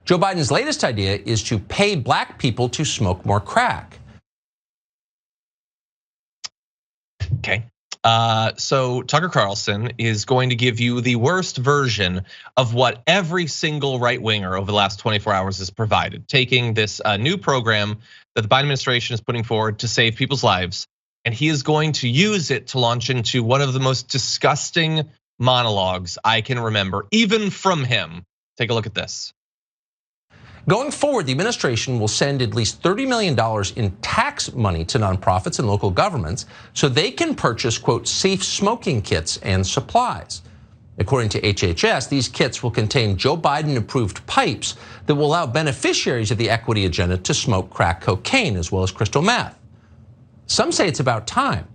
Joe Biden's latest idea is to pay black people to smoke more crack. Okay. So Tucker Carlson is going to give you the worst version of what every single right winger over the last 24 hours has provided, taking this new program that the Biden administration is putting forward to save people's lives. And he is going to use it to launch into one of the most disgusting monologues I can remember, even from him. Take a look at this. Going forward, the administration will send at least $30 million in tax money to nonprofits and local governments so they can purchase, quote, safe smoking kits and supplies. According to HHS, these kits will contain Joe Biden-approved pipes that will allow beneficiaries of the equity agenda to smoke crack cocaine as well as crystal meth. Some say it's about time.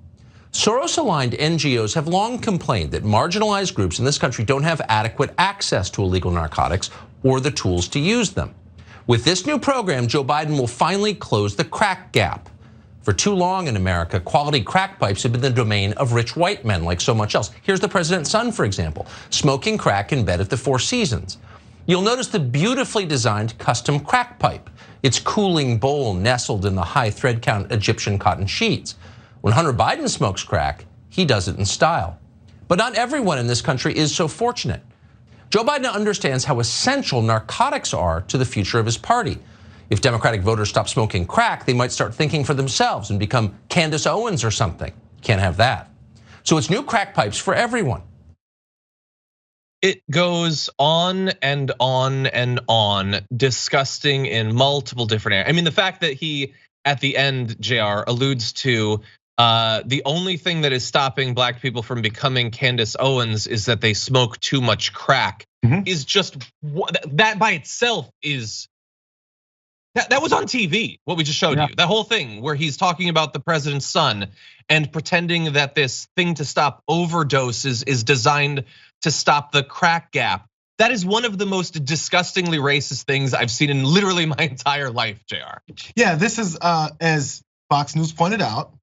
Soros-aligned NGOs have long complained that marginalized groups in this country don't have adequate access to illegal narcotics or the tools to use them. With this new program, Joe Biden will finally close the crack gap. For too long in America, quality crack pipes have been the domain of rich white men like so much else. Here's the president's son, for example, smoking crack in bed at the Four Seasons. You'll notice the beautifully designed custom crack pipe, its cooling bowl nestled in the high thread count Egyptian cotton sheets. When Hunter Biden smokes crack, he does it in style. But not everyone in this country is so fortunate. Joe Biden understands how essential narcotics are to the future of his party. If Democratic voters stop smoking crack, they might start thinking for themselves and become Candace Owens or something. Can't have that. So it's new crack pipes for everyone. It goes on and on and on, disgusting in multiple different areas. I mean, the fact that he, at the end, JR, alludes to the only thing that is stopping black people from becoming Candace Owens is that they smoke too much crack is just, that by itself is, that was on TV, what we just showed you. That whole thing where he's talking about the president's son and pretending that this thing to stop overdoses is designed to stop the crack gap. That is one of the most disgustingly racist things I've seen in literally my entire life, JR. Yeah, this is, as Fox News pointed out,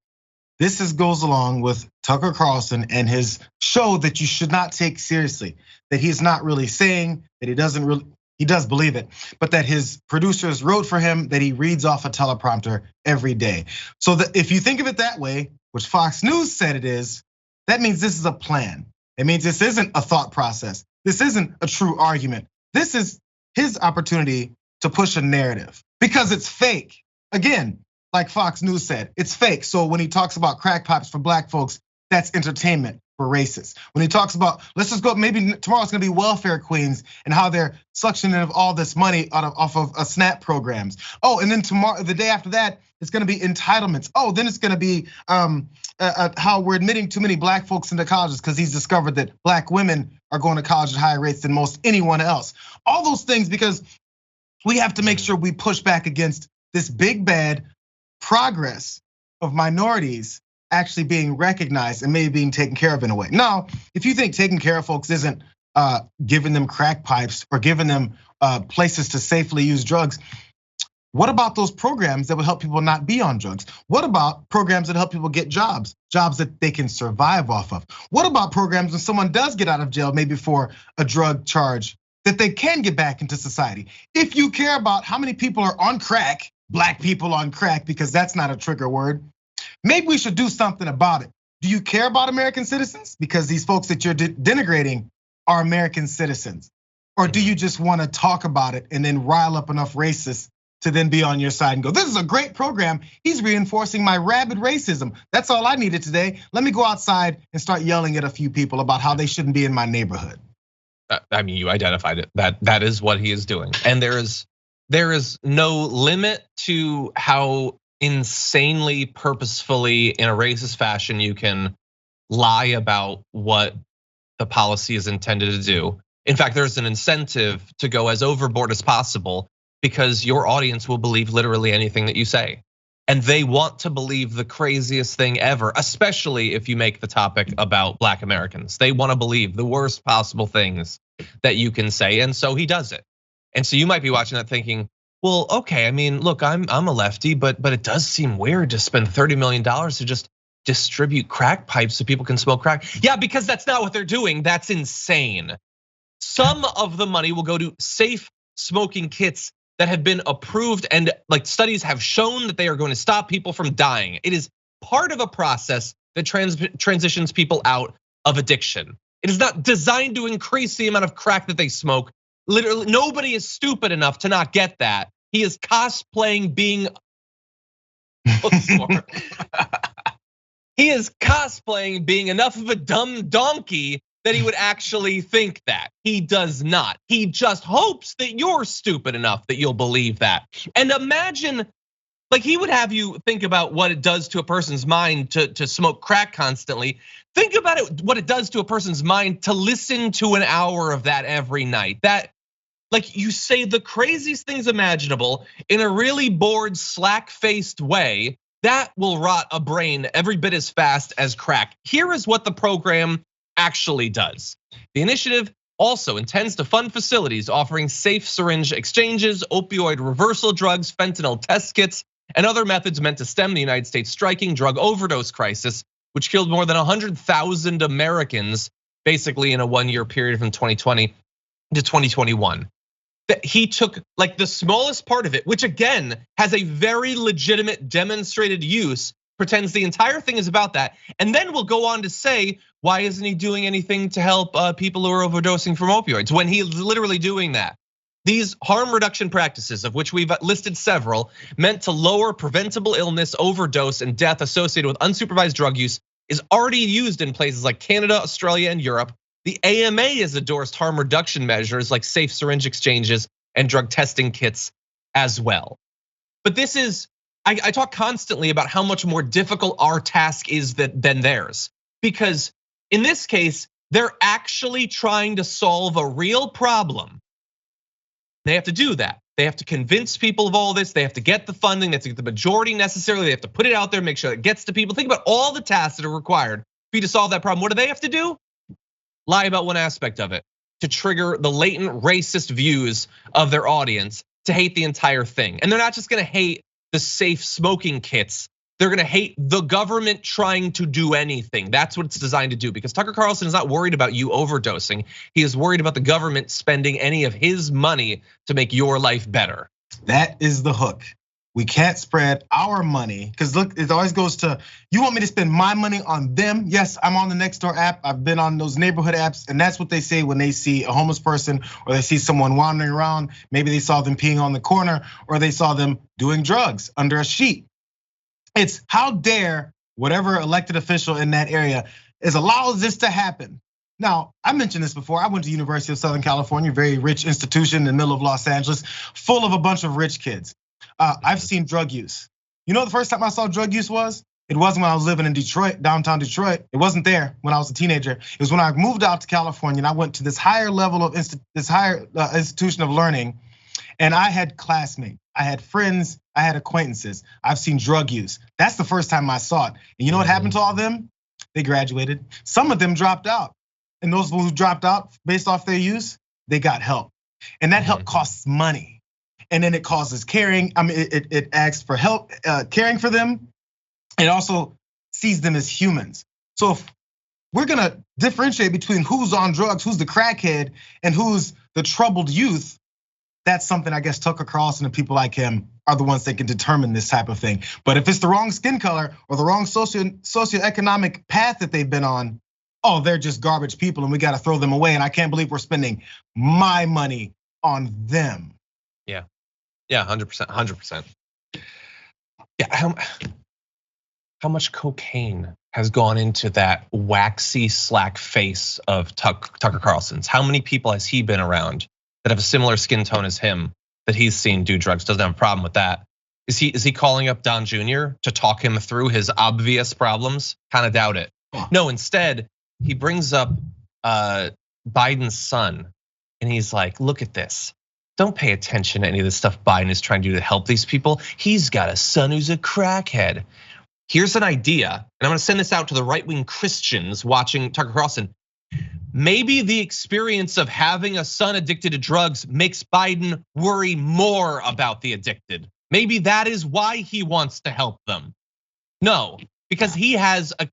this goes along with Tucker Carlson and his show that you should not take seriously, that he's not really saying, that he does believe it, but that his producers wrote for him, that he reads off a teleprompter every day. So that if you think of it that way, which Fox News said it is, that means this is a plan. It means this isn't a thought process. This isn't a true argument. This is his opportunity to push a narrative because it's fake. Again, like Fox News said, it's fake. So when he talks about crack pipes for black folks, that's entertainment for racists. When he talks about, let's just go, maybe tomorrow's gonna be welfare queens and how they're suctioning all this money off of SNAP programs. Oh, and then tomorrow, the day after that, it's gonna be entitlements. Oh, then it's gonna be how we're admitting too many black folks into colleges because he's discovered that black women are going to college at higher rates than most anyone else. All those things because we have to make sure we push back against this big bad progress of minorities actually being recognized and maybe being taken care of in a way. Now, if you think taking care of folks isn't giving them crack pipes or giving them places to safely use drugs, what about those programs that would help people not be on drugs? What about programs that help people get jobs that they can survive off of? What about programs when someone does get out of jail, maybe for a drug charge, that they can get back into society? If you care about how many people are on crack, black people on crack, because that's not a trigger word, maybe we should do something about it. Do you care about American citizens? Because these folks that you're denigrating are American citizens. Or do you just wanna talk about it and then rile up enough racists to then be on your side and go, this is a great program. He's reinforcing my rabid racism. That's all I needed today. Let me go outside and start yelling at a few people about how they shouldn't be in my neighborhood. I mean, you identified it, that is what he is doing. And there is no limit to how insanely purposefully in a racist fashion you can lie about what the policy is intended to do. In fact, there's an incentive to go as overboard as possible because your audience will believe literally anything that you say. And they want to believe the craziest thing ever, especially if you make the topic about black Americans. They want to believe the worst possible things that you can say, and so he does it. And so you might be watching that thinking, well, okay, I mean, look, I'm a lefty, but it does seem weird to spend $30 million to just distribute crack pipes so people can smoke crack. Yeah, because that's not what they're doing. That's insane. Some of the money will go to safe smoking kits that have been approved and like studies have shown that they are going to stop people from dying. It is part of a process that transitions people out of addiction. It is not designed to increase the amount of crack that they smoke. Literally, nobody is stupid enough to not get that. He is cosplaying being he is cosplaying being enough of a dumb donkey that he would actually think that. He does not. He just hopes that you're stupid enough that you'll believe that. And imagine, like he would have you think about what it does to a person's mind to smoke crack constantly. Think about it, what it does to a person's mind to listen to an hour of that every night. That, like you say the craziest things imaginable in a really bored, slack-faced way, that will rot a brain every bit as fast as crack. Here is what the program actually does. The initiative also intends to fund facilities offering safe syringe exchanges, opioid reversal drugs, fentanyl test kits, and other methods meant to stem the United States striking drug overdose crisis, which killed more than 100,000 Americans basically in a 1-year period from 2020 to 2021. That he took like the smallest part of it, which again has a very legitimate demonstrated use, pretends the entire thing is about that, and then will go on to say, why isn't he doing anything to help people who are overdosing from opioids when he's literally doing that? These harm reduction practices, of which we've listed several, meant to lower preventable illness, overdose, and death associated with unsupervised drug use, is already used in places like Canada, Australia, and Europe. The AMA has endorsed harm reduction measures like safe syringe exchanges and drug testing kits as well. But this is, I talk constantly about how much more difficult our task is than theirs. Because in this case, they're actually trying to solve a real problem. They have to do that. They have to convince people of all this. They have to get the funding. They have to get the majority necessarily. They have to put it out there, make sure it gets to people. Think about all the tasks that are required for you to solve that problem. What do they have to do? Lie about one aspect of it to trigger the latent racist views of their audience to hate the entire thing. And they're not just gonna hate the safe smoking kits. They're gonna hate the government trying to do anything. That's what it's designed to do, because Tucker Carlson is not worried about you overdosing. He is worried about the government spending any of his money to make your life better. That is the hook. We can't spread our money, because look, it always goes to, you want me to spend my money on them? Yes, I'm on the Nextdoor app. I've been on those neighborhood apps, and that's what they say when they see a homeless person or they see someone wandering around. Maybe they saw them peeing on the corner or they saw them doing drugs under a sheet. It's how dare whatever elected official in that area allows this to happen. Now, I mentioned this before. I went to University of Southern California, very rich institution in the middle of Los Angeles, full of a bunch of rich kids. I've seen drug use. You know, the first time I saw drug use was? It wasn't when I was living in Detroit, downtown Detroit. It wasn't there when I was a teenager. It was when I moved out to California and I went to this higher level of institution of learning, and I had classmates, I had friends, I had acquaintances. I've seen drug use. That's the first time I saw it. And you know what happened to all of them? They graduated. Some of them dropped out. And those who dropped out based off their use, they got help. And that help costs money. And then it causes caring. I mean, it asks for help caring for them. It also sees them as humans. So if we're gonna differentiate between who's on drugs, who's the crackhead, and who's the troubled youth, that's something I guess Tucker Carlson and people like him are the ones that can determine this type of thing. But if it's the wrong skin color or the wrong socioeconomic path that they've been on, oh, they're just garbage people and we gotta throw them away. And I can't believe we're spending my money on them. Yeah, 100%. Yeah, how much cocaine has gone into that waxy slack face of Tucker Carlson's? How many people has he been around that have a similar skin tone as him that he's seen do drugs? Doesn't have a problem with that. Is he calling up Don Jr. to talk him through his obvious problems? Kind of doubt it. No, instead he brings up Biden's son, and he's like, "Look at this. Don't pay attention to any of the stuff Biden is trying to do to help these people. He's got a son who's a crackhead." Here's an idea, and I'm gonna send this out to the right-wing Christians watching Tucker Carlson. Maybe the experience of having a son addicted to drugs makes Biden worry more about the addicted. Maybe that is why he wants to help them. No, because he has a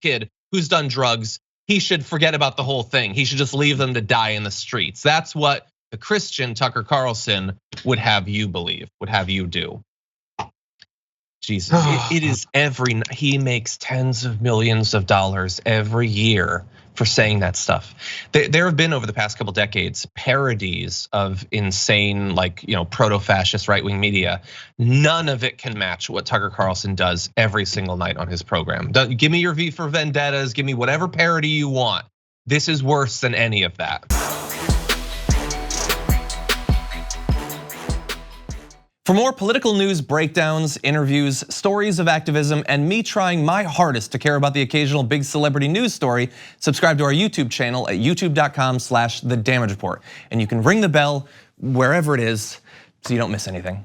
kid who's done drugs. He should forget about the whole thing. He should just leave them to die in the streets. That's what the Christian Tucker Carlson would have you believe, would have you do. Jesus, it is he makes tens of millions of dollars every year for saying that stuff. There have been over the past couple decades parodies of insane, like, proto-fascist right-wing media. None of it can match what Tucker Carlson does every single night on his program. Give me your V for Vendettas, give me whatever parody you want. This is worse than any of that. For more political news breakdowns, interviews, stories of activism, and me trying my hardest to care about the occasional big celebrity news story, subscribe to our YouTube channel at youtube.com/thedamagereport. And you can ring the bell wherever it is so you don't miss anything.